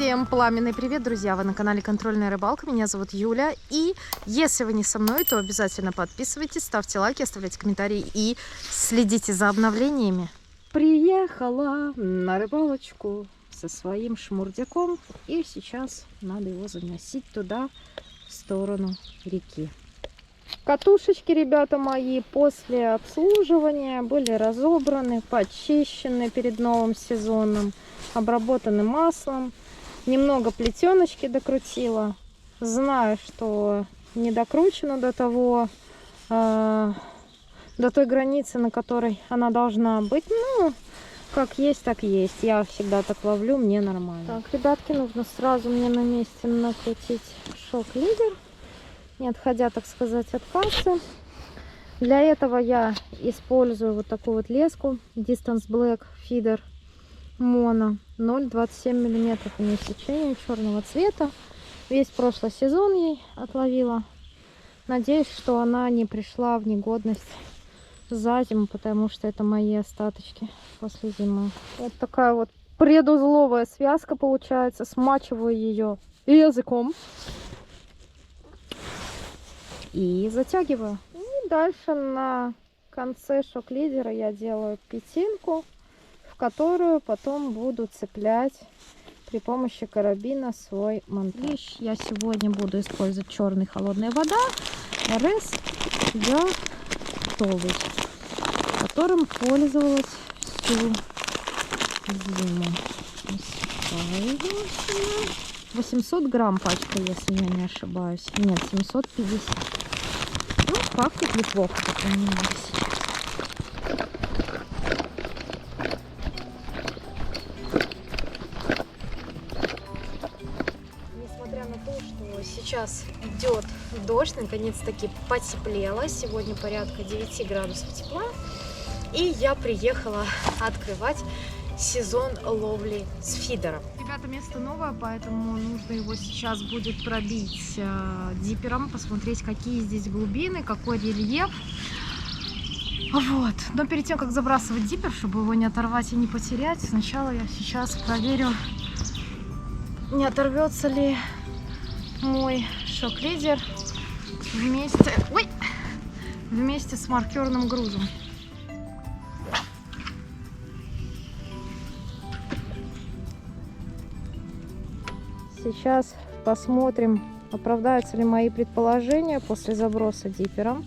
Всем пламенный привет, друзья! Вы на канале Контрольная рыбалка. Меня зовут Юля. И если вы не со мной, то обязательно подписывайтесь, ставьте лайки, оставляйте комментарии и следите за обновлениями. Приехала на рыбалочку со своим шмурдяком. И сейчас надо его заносить туда, в сторону реки. Катушечки, ребята мои, после обслуживания были разобраны, почищены перед новым сезоном, обработаны маслом. Немного плетеночки докрутила. Знаю, что не докручено до того, до той границы, на которой она должна быть. Ну, как есть, так есть. Я всегда так ловлю, мне нормально. Так, ребятки, нужно сразу мне на месте накрутить шок-лидер, не отходя, так сказать, от кассы. Для этого я использую вот такую вот леску Distance Black Feeder Mono 0,27 мм. У нее сечение черного цвета. Весь прошлый сезон ей отловила. Надеюсь, что она не пришла в негодность за зиму, потому что это мои остаточки после зимы. Вот такая вот предузловая связка получается. Смачиваю ее языком и затягиваю. И дальше на конце шок-лидера я делаю петельку, в которую потом буду цеплять при помощи карабина свой монтаж. Я сегодня буду использовать черный холодная вода РС готовый, которым пользовалась всю зиму. 800 грамм пачка, если я не ошибаюсь. Нет, 750. Ну, пахнет неплохо, по крайней мере, сейчас. Несмотря на то, что сейчас идет дождь, наконец-таки потеплело. Сегодня порядка 9 градусов тепла. И я приехала открывать сезон ловли с фидером. Ребята, место новое, поэтому нужно его сейчас будет пробить дипером, посмотреть, какие здесь глубины, какой рельеф. Вот. Но перед тем, как забрасывать дипер, чтобы его не оторвать и не потерять, сначала я сейчас проверю, не оторвется ли мой шок-лидер вместе с маркерным грузом. Сейчас посмотрим, оправдаются ли мои предположения после заброса дипером.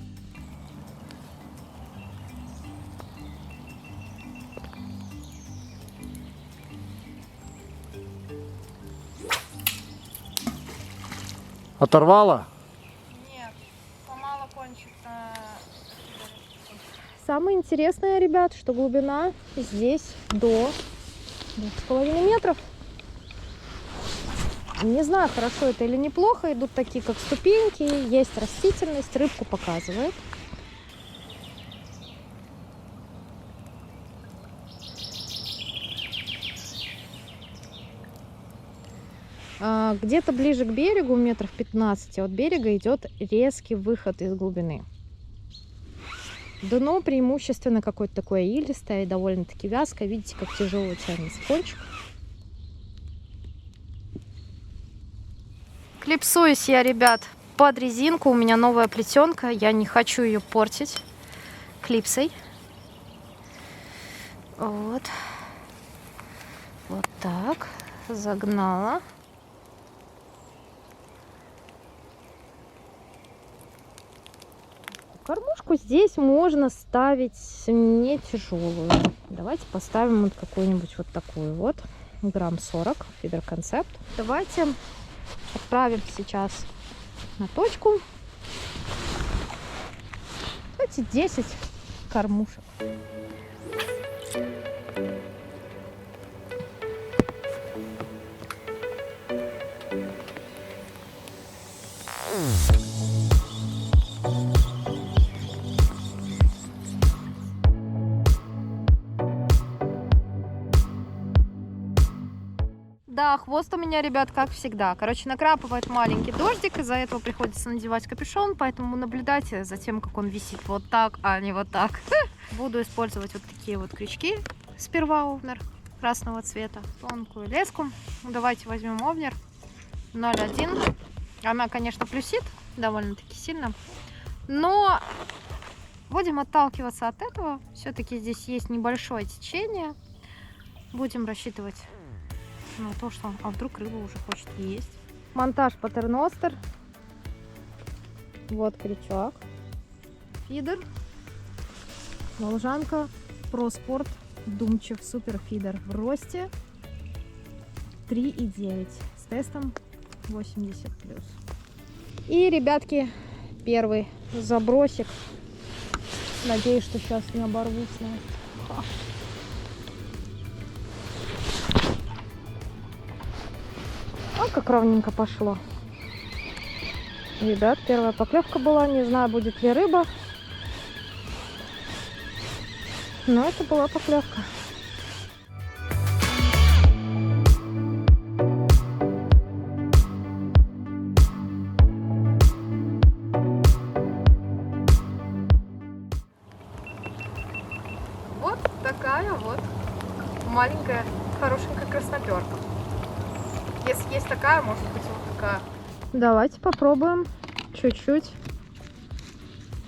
Оторвала? Нет, сломала кончик. Самое интересное, ребят, что глубина здесь до 2,5 метров. Не знаю, хорошо это или неплохо. Идут такие, как ступеньки. Есть растительность. Рыбку показывает. Где-то ближе к берегу, метров 15 от берега, идет резкий выход из глубины. Дно преимущественно какое-то такое илистое и довольно-таки вязкое. Видите, как тяжело тянется кончик. Клипсуюсь я, ребят, под резинку. У меня новая плетенка. Я не хочу ее портить клипсой. Вот. Вот так. Загнала. Кормушку здесь можно ставить не тяжелую. Давайте поставим вот какую-нибудь вот такую вот. Грамм 40. Feeder Concept. Давайте отправим сейчас на точку. Давайте 10 кормушек. Да, хвост у меня, ребят, как всегда. Короче, накрапывает маленький дождик, из-за этого приходится надевать капюшон, поэтому наблюдайте за тем, как он висит вот так, а не вот так. Буду использовать вот такие вот крючки Spear Wowner. красного цвета, тонкую леску. Давайте возьмем овнер 0,1. Она, конечно, плюсит довольно-таки сильно, но будем отталкиваться от этого. Все-таки здесь есть небольшое течение. Будем рассчитывать на то, что вдруг рыба уже хочет есть. Монтаж патерностер. Вот крючок. Фидер. Волжанка ProSport Думчев Супер Фидер в росте 3,9 с тестом 80+. И, ребятки, первый забросик. Надеюсь, что сейчас не оборвусь. А как ровненько пошло. Ребят, первая поклевка была. Не знаю, будет ли рыба. Но это была поклевка. Вот такая вот маленькая, хорошенькая красноперка. Если есть такая, может быть вот такая. Давайте попробуем чуть-чуть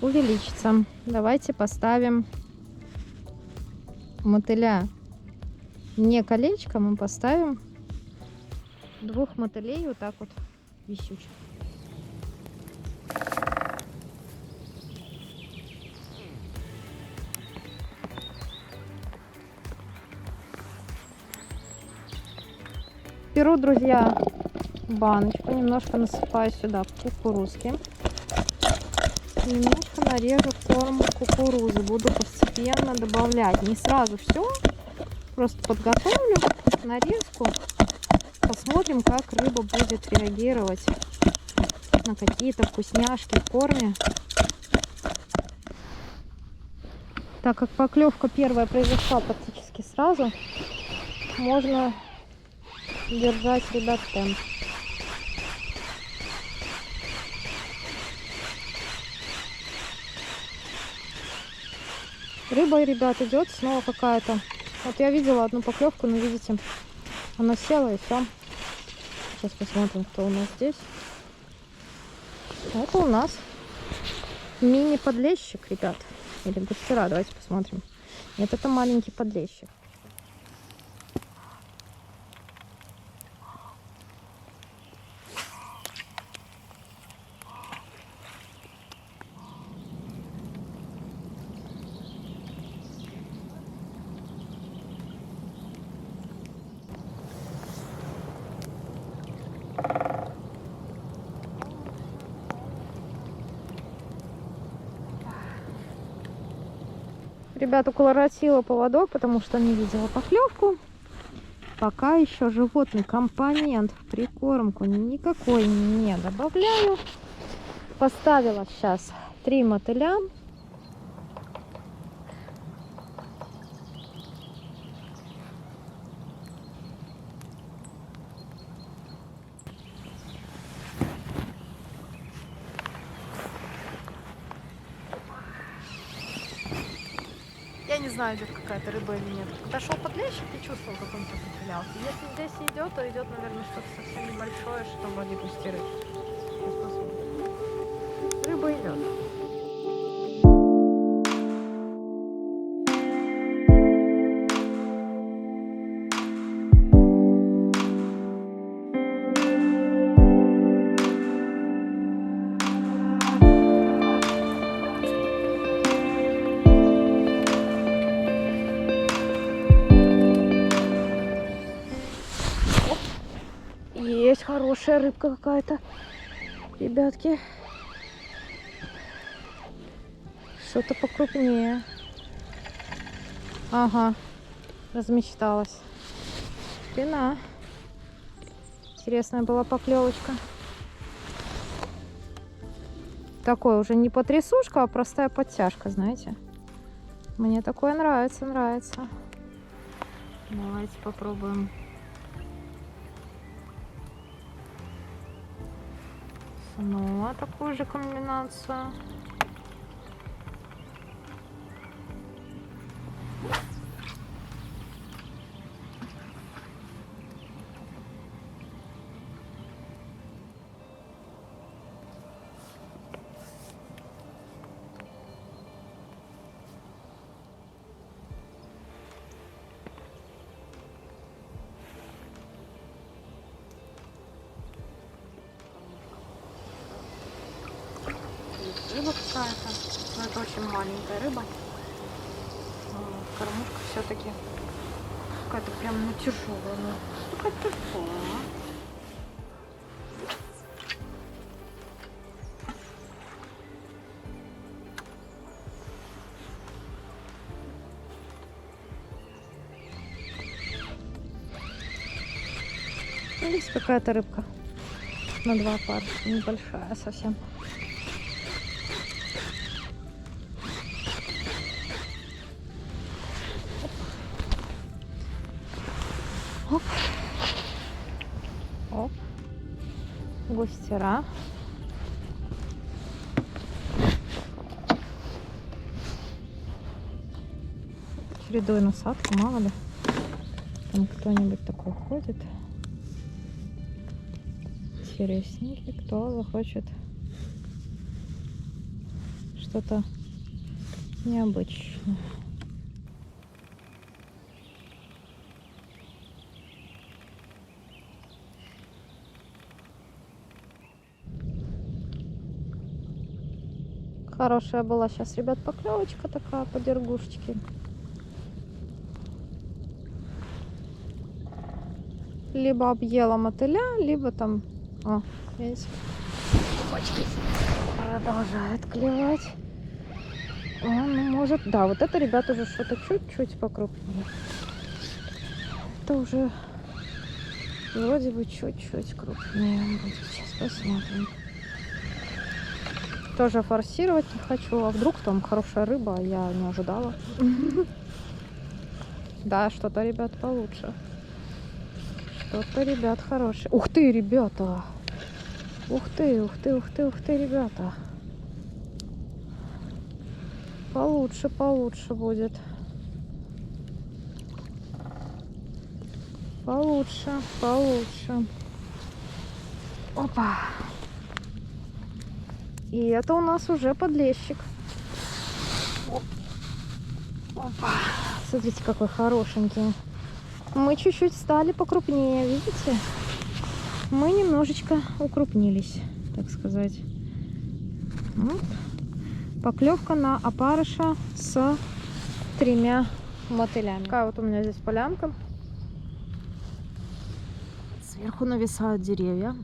увеличиться. Давайте поставим мотыля. Не колечко, мы поставим двух мотылей вот так вот висючих. Беру, друзья, баночку, немножко насыпаю сюда кукурузки. Немножко нарежу корм кукурузы. Буду постепенно добавлять. Не сразу все. Просто подготовлю нарезку. Посмотрим, как рыба будет реагировать на какие-то вкусняшки в корме. Так как поклевка первая произошла практически сразу, можно держать, ребят, темп. Рыба, ребят, идет снова какая-то. Вот я видела одну поклевку, но видите, она села и все. Сейчас посмотрим, кто у нас здесь. Это у нас мини-подлещик, ребят. Или густера, давайте посмотрим. Нет, это маленький подлещик. Ребят, укоротила поводок, потому что не видела поклевку. Пока еще животный компонент в прикормку никакой не добавляю. Поставила сейчас 3 мотыля. Я не знаю, идет какая-то рыба или нет. Подошел подлещик и чувствовал, как он сопротивлялся. Если здесь идет, то идет, наверное, что-то совсем небольшое, что вроде густеры. Сейчас посмотрим. Рыба идет. Есть хорошая рыбка какая-то, ребятки. Что-то покрупнее. Ага, размечталась. Спина. Интересная была поклевочка. Такой уже не потрясушка, а простая подтяжка, знаете. Мне такое нравится, нравится. Давайте попробуем. Снова такую же комбинацию. рыба какая-то. Но это очень маленькая рыба. Кормушка все-таки какая-то прям тяжелая. Какая-то тяжелая. Здесь какая-то рыбка на 2 пар, небольшая совсем. Оп. Оп. Густера. Чередой насадки, мало ли. Там кто-нибудь такой ходит. Интересненький, кто захочет что-то необычное. Хорошая была сейчас, ребят, поклевочка такая по дергушечке. Либо объела мотыля, либо там... О, видите? Почки продолжает клевать. Он может... Да, вот это, ребят, уже что-то чуть-чуть покрупнее. Это уже вроде бы чуть-чуть крупнее будет. Сейчас посмотрим. Тоже форсировать не хочу. А вдруг там хорошая рыба, я не ожидала. Да, что-то, ребят, получше. Что-то, ребят, хорошее. Ух ты, ребята! Ух ты, ух ты, ух ты, ух ты, ребята! Получше, получше будет. Получше, получше. Опа! И это у нас уже подлещик. Опа! Смотрите, какой хорошенький. Мы чуть-чуть стали покрупнее, видите? Мы немножечко укрупнились, так сказать. Вот. Поклевка на опарыша с 3 мотылями. Такая вот у меня здесь полянка. Сверху нависают деревья.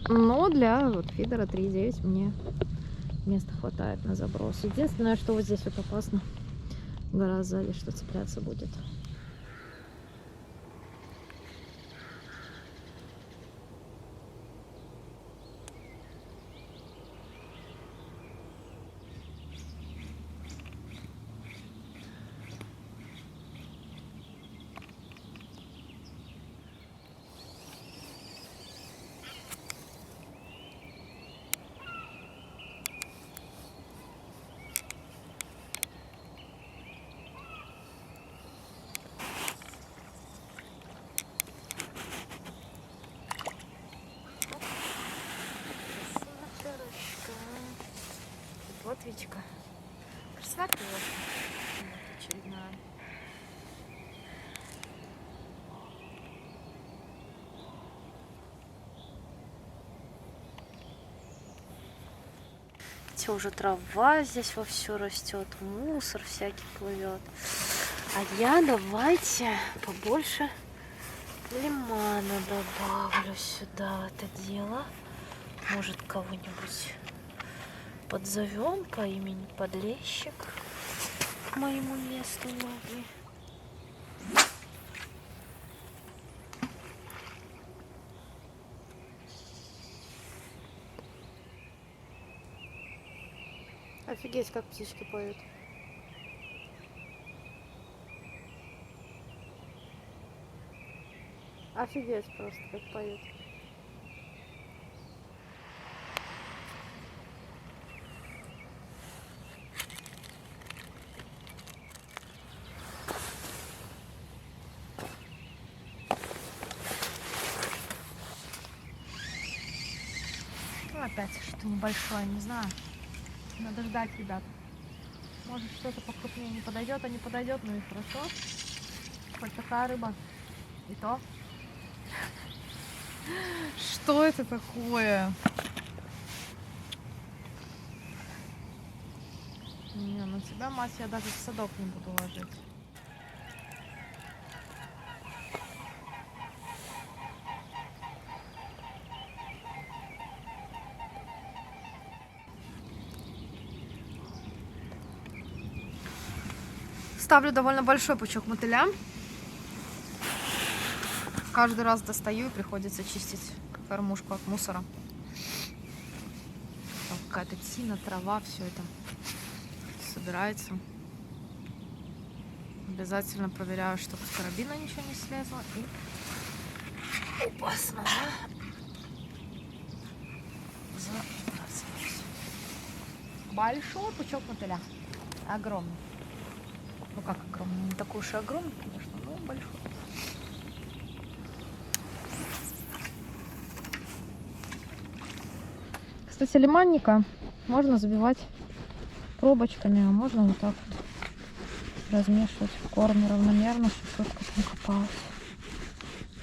Но для вот фидера 3,9 мне места хватает на заброс. Единственное, что вот здесь вот опасно, гора сзади, что цепляться будет. Вот Вичка. Красота очередная. Все, уже трава здесь вовсю растет, мусор всякий плывет. А я давайте побольше лимана добавлю сюда в это дело. Может, кого-нибудь подзовем по имени Подлещик к моему месту ловли. Офигеть, как птички поют. Офигеть просто, как поют. Опять что-то небольшое, не знаю. Надо ждать, ребят. Может, что-то покрупнее не подойдет, а не подойдет, ну и хорошо. Хоть такая рыба. И то. Что это такое? тебя, мать, я даже в садок не буду ложить. Ставлю довольно большой пучок мотыля. Каждый раз достаю и приходится чистить кормушку от мусора. Там какая-то тина, трава, все это собирается. Обязательно проверяю, чтобы с карабина ничего не слезло. И опасно. Забрасываюсь. Большой пучок мотыля. Огромный. Ну как огромный? Не такой уж и огромный, конечно, но большой. Кстати, лиманника можно забивать пробочками, а можно вот так вот размешивать в корме равномерно, чтобы сотка не копалась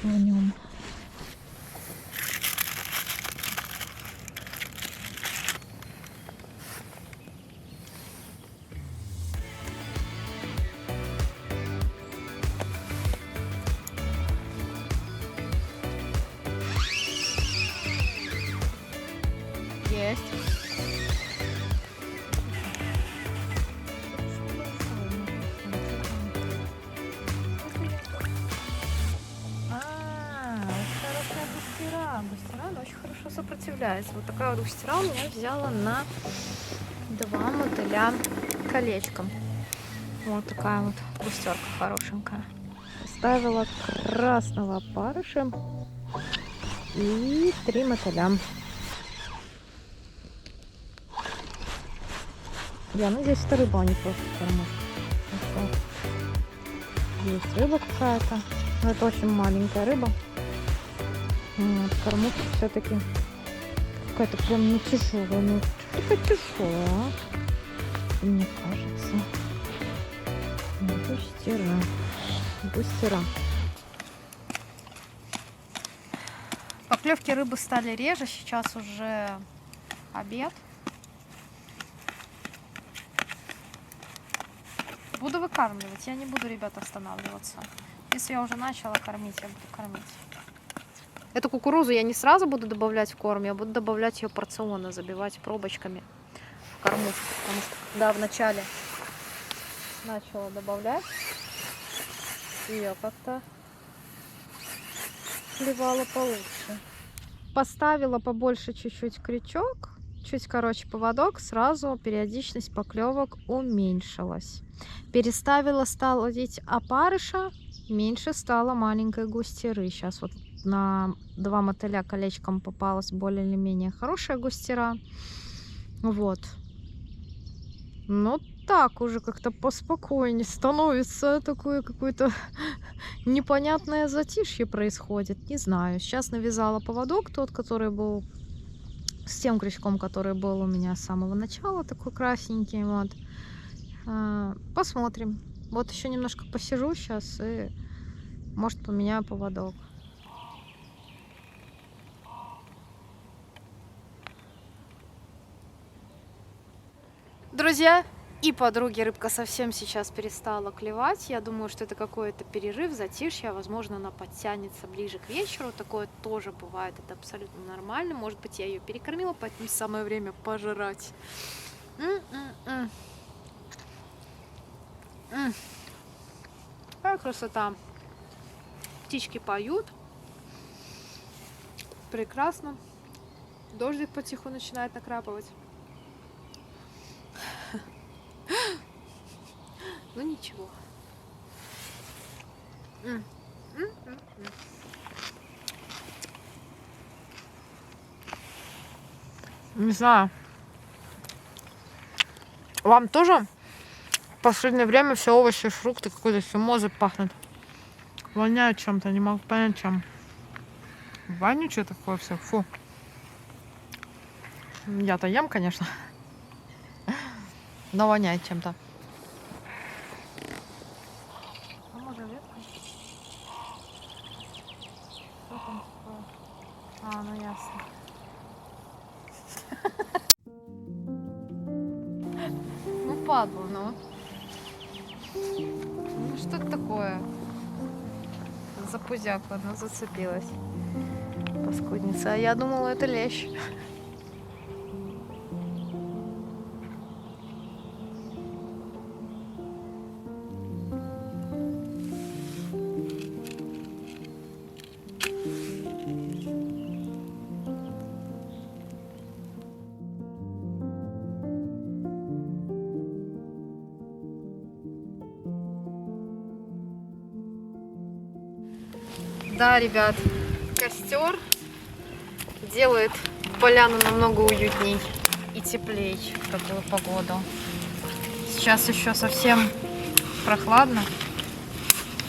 в нем. Есть. Густера, она очень хорошо сопротивляется. Вот такая вот густера у меня взяла на 2 мотыля колечком. Вот такая вот густерка хорошенькая. Поставила красного опарыша и 3 мотыля. Я надеюсь, это рыба, а не просто кормушка. Есть рыба какая-то. Но это очень маленькая рыба. Вот, кормушка все-таки какая-то прям тяжелая. Ну, такая тяжелая, а? Мне кажется. Густера. Густера. Поклевки рыбы стали реже. Сейчас уже обед. Буду выкармливать. Я не буду, ребята, останавливаться. Если я уже начала кормить, я буду кормить. Эту кукурузу я не сразу буду добавлять в корм, я буду добавлять ее порционно, забивать пробочками в кормушку. Потому что когда вначале начала добавлять, ее как-то сливала получше. Поставила побольше чуть-чуть крючок, чуть короче поводок, сразу периодичность поклевок уменьшилась. Переставила, стала ловить опарыша, меньше стало маленькой густеры. Сейчас вот на 2 мотыля колечком попалась более или менее хорошая густера. Вот. Ну так уже как-то поспокойнее становится. Такое какое-то непонятное затишье происходит. Не знаю. Сейчас навязала поводок, тот, который был с тем крючком, который был у меня с самого начала, такой красненький. Вот. Посмотрим. Вот еще немножко посижу сейчас и, может, поменяю поводок. Друзья и подруги, рыбка совсем сейчас перестала клевать. Я думаю, что это какой-то перерыв, затишье. Возможно, она подтянется ближе к вечеру. Такое тоже бывает. Это абсолютно нормально. Может быть, я ее перекормила, поэтому самое время пожрать. Какая красота. Птички поют. Прекрасно. Дождик потиху начинает накрапывать. Ну ничего. Не знаю. Вам тоже в последнее время все овощи, фрукты, какой-то фимозы пахнут? Воняют чем-то, не могу понять, чем. Вонючее такое все. Фу. Я-то ем, конечно. Но воняет чем-то. А может ветка? Что там такое? А, ну ясно. Ну слабо, но... Ну, что это такое? За пузяку она зацепилась. Паскудница. А я думала, это лещ. Да, ребят, костер делает поляну намного уютней и теплей в такую погоду. Сейчас еще совсем прохладно,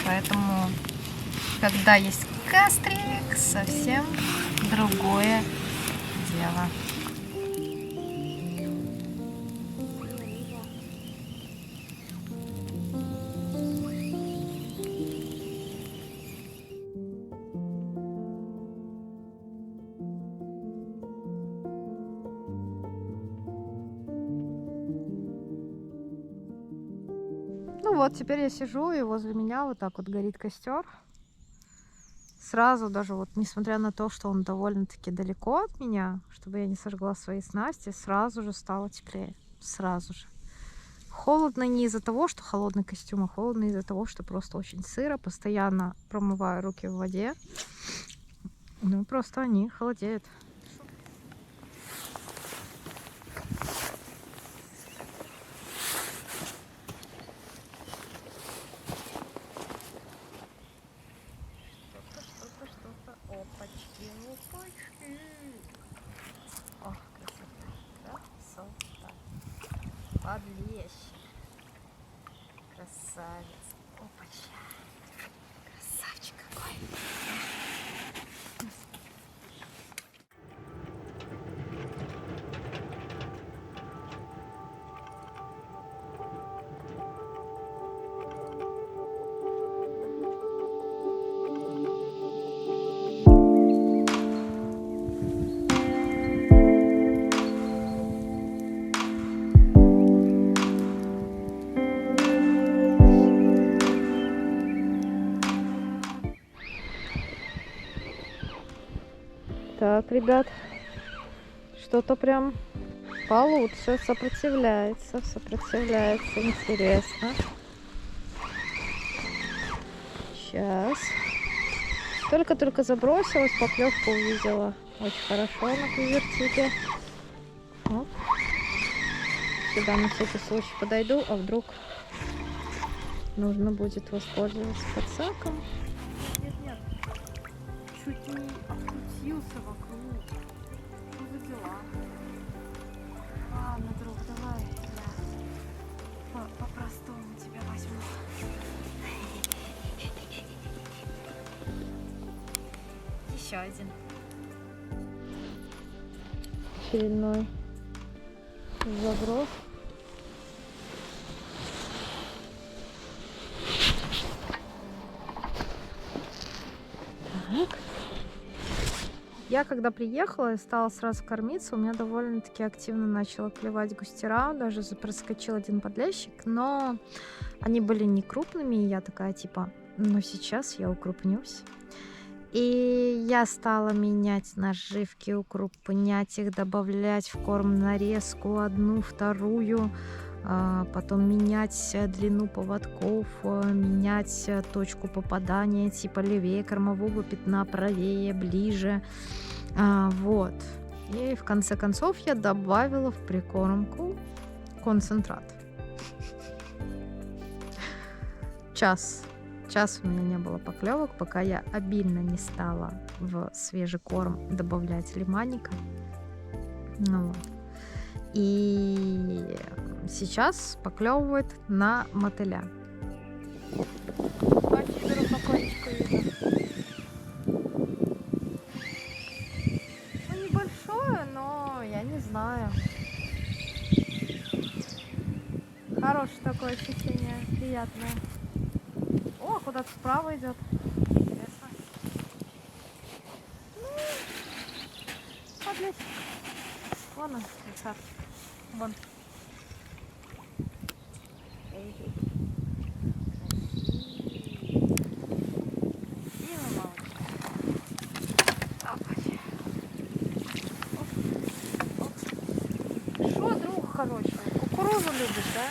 поэтому, когда есть кострик, совсем другое дело. Ну вот, теперь я сижу, и возле меня вот так вот горит костер. Сразу даже вот, несмотря на то, что он довольно-таки далеко от меня, чтобы я не сожгла свои снасти, сразу же стало теплее. Сразу же. Холодно не из-за того, что холодный костюм, а холодно из-за того, что просто очень сыро. Постоянно промываю руки в воде. Ну, просто они холодеют. Что-то. Опачки, опачки. Ох, красота. Красота. Подлещик. Красавец. Опача. Красавчик какой. Так, ребят, что-то прям получше сопротивляется, интересно. Сейчас. Только забросилась, поклевку увидела. Очень хорошо на кувертике. Вот. Сюда на всякий случай подойду, а вдруг нужно будет воспользоваться подсаком. Нет. Чуть не обкрутился вокруг. Что за дела? Ладно, друг, давай я по-простому тебя возьму. Еще один. Очередной заброс. Так. Я когда приехала и стала сразу кормиться, у меня довольно-таки активно начала клевать густера, даже проскочил один подлещик, но они были не крупными, и я такая типа, ну сейчас я укрупнюсь. И я стала менять наживки, укрупнять их, добавлять в корм нарезку одну, вторую, потом менять длину поводков, менять точку попадания, типа левее кормового пятна, правее, ближе. Вот. И в конце концов я добавила в прикормку концентрат. Час у меня не было поклевок, пока я обильно не стала в свежий корм добавлять лиманника. Ну, вот. И сейчас поклевывает на мотыля. Ну, небольшое, но я не знаю. Хорошее такое ощущение, приятное. О, куда-то справа идет. Интересно. Ну, подлещик. Вон он, красавчик. Вон. Что, друг хороший, кукурузу любишь, да?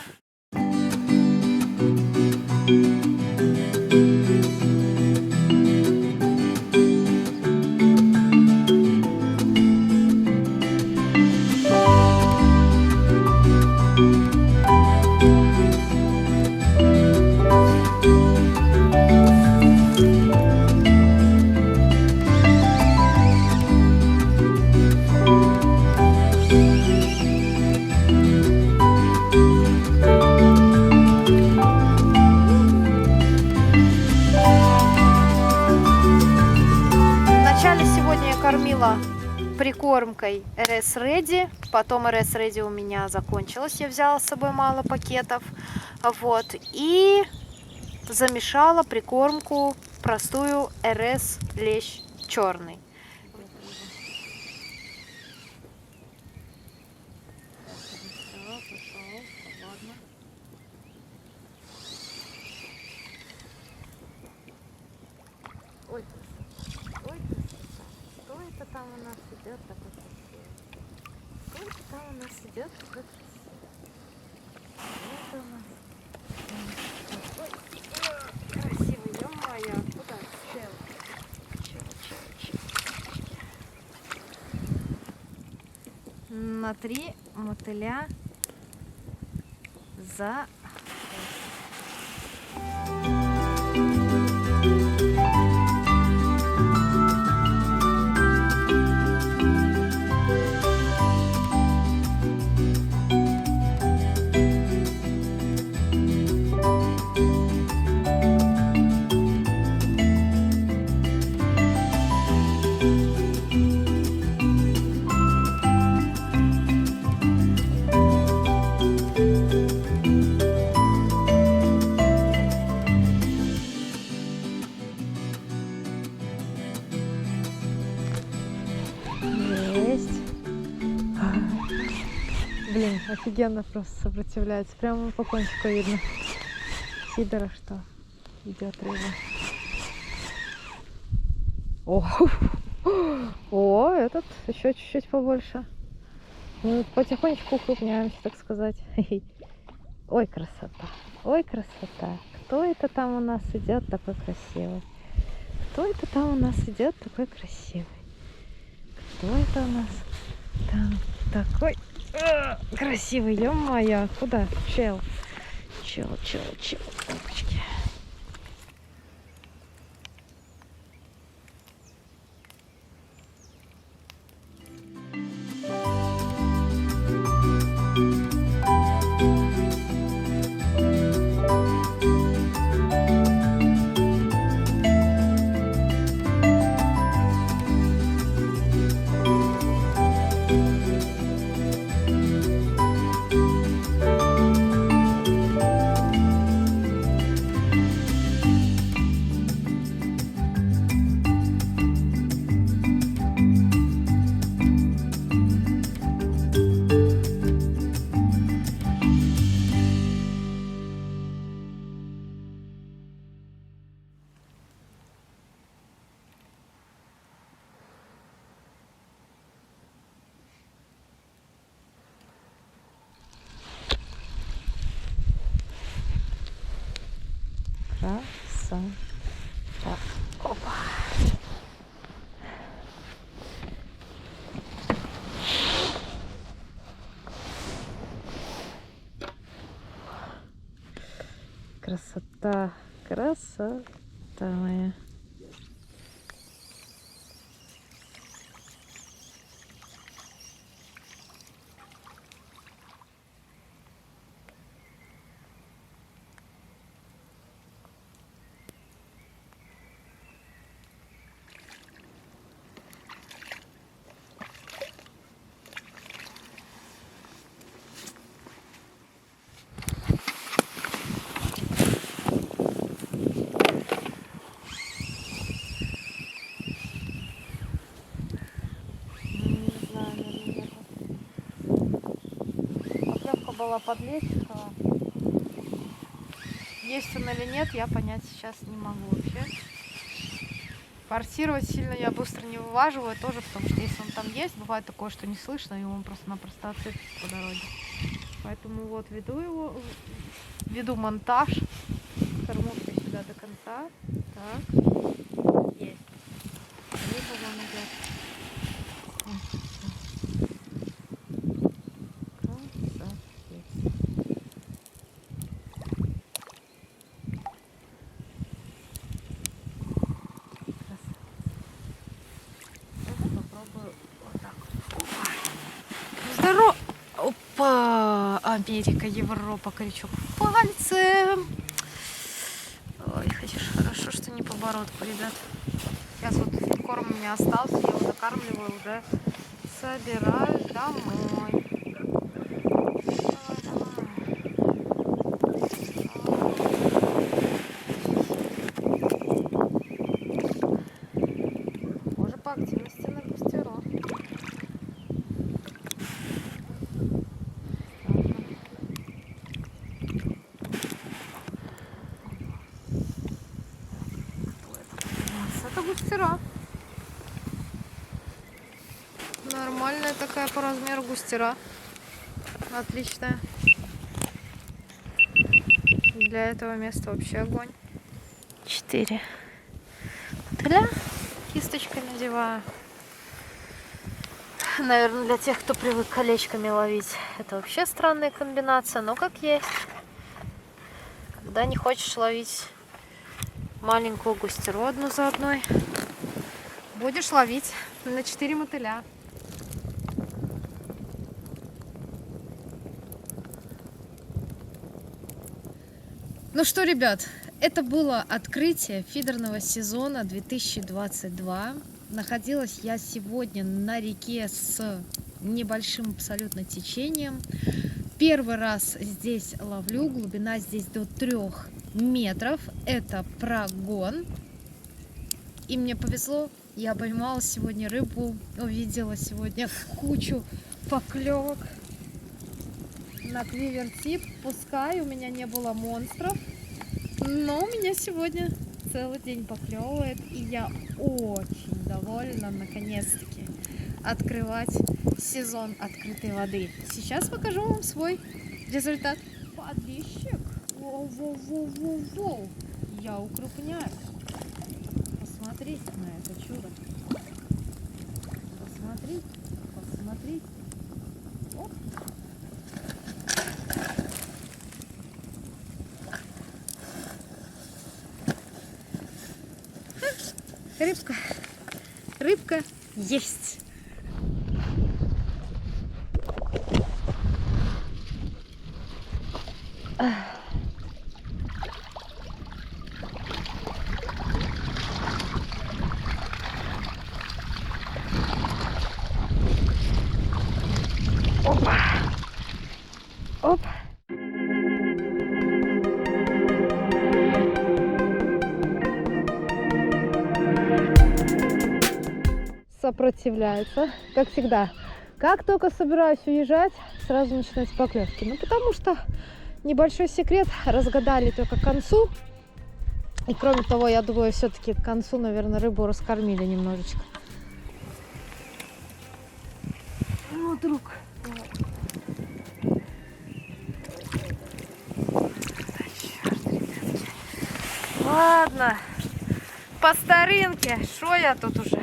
Кормила прикормкой RS Ready, потом RS Ready у меня закончилась, я взяла с собой мало пакетов, вот, и замешала прикормку простую RS Лещ черный. Ой, ой, что это там у нас идет такой красивый? Что это там у нас идет такой красивый? Это у нас такой красивый, ё-моё, куда сел? На 3 мотыля за Блин, офигенно просто сопротивляется. Прямо по кончику видно. Сидора, что идет рыба. О, этот еще чуть-чуть побольше. Мы потихонечку укрупняемся, так сказать. Ой, красота. Ой, красота. Кто это там у нас идет такой красивый? Кто это там у нас идет такой красивый? Кто это у нас там такой красивый? Ё-моё, куда? Чел. Опачки. Красота. Опа. Красота. Красота моя. Была подлещикова. есть он или нет, я понять сейчас не могу вообще. Форсировать сильно я быстро не вываживаю тоже, потому что если он там есть, бывает такое, что не слышно, и он просто-напросто отсыпется по дороге. Поэтому вот веду монтаж кормушкой сюда до конца. Так, есть. Либо он идет. Здорово! Опа! Америка, Европа, крючок пальцем. Ой, хочешь, хорошо, что не по бородку, ребят. Сейчас вот корм у меня остался, я его закармливаю, уже собираюсь домой. Уже по активности на густеро. Это густера. Нормальная такая по размеру густера. Отличная. Для этого места вообще огонь. 4 мотыля. Кисточкой надеваю. Наверное, для тех, кто привык колечками ловить, это вообще странная комбинация, но как есть. Когда не хочешь ловить маленькую густеру одну за одной, будешь ловить на 4 мотыля. Ну что, ребят, это было открытие фидерного сезона 2022. Находилась я сегодня на реке с небольшим абсолютно течением. Первый раз здесь ловлю, глубина здесь до 3 метров. Это прогон. И мне повезло, я поймала сегодня рыбу, увидела сегодня кучу поклевок на квивер-тип. Пускай у меня не было монстров, но у меня сегодня целый день поклевывает, и я очень довольна наконец-таки открывать сезон открытой воды. Сейчас покажу вам свой результат. Подписчик, воу-воу-воу-воу-воу, я укрупняюсь. Посмотрите на это чудо. Посмотрите, посмотрите. Оп. Рыбка, рыбка есть. Опа. Оп. Сопротивляется, как всегда. Как только собираюсь уезжать, сразу начинаются поклевки. Ну, потому что небольшой секрет разгадали только к концу. И кроме того, я думаю, все-таки к концу, наверное, рыбу раскормили немножечко. Ну, друг. Ладно, по старинке, шо я тут уже.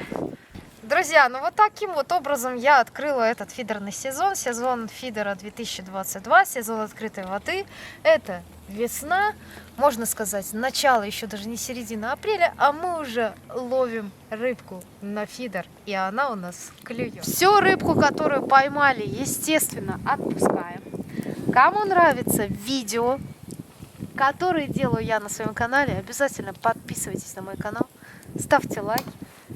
Друзья, ну вот таким вот образом я открыла этот фидерный сезон. Сезон фидера 2022, сезон открытой воды. Это весна, можно сказать, начало, еще даже не середина апреля, а мы уже ловим рыбку на фидер, и она у нас клюет. Всю рыбку, которую поймали, естественно, отпускаем. Кому нравится видео, которые делаю я на своем канале, обязательно подписывайтесь на мой канал, ставьте лайк,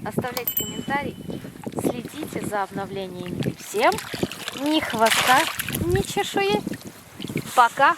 оставляйте комментарии и следите за обновлениями. Всем ни хвоста, ни чешуи. Пока!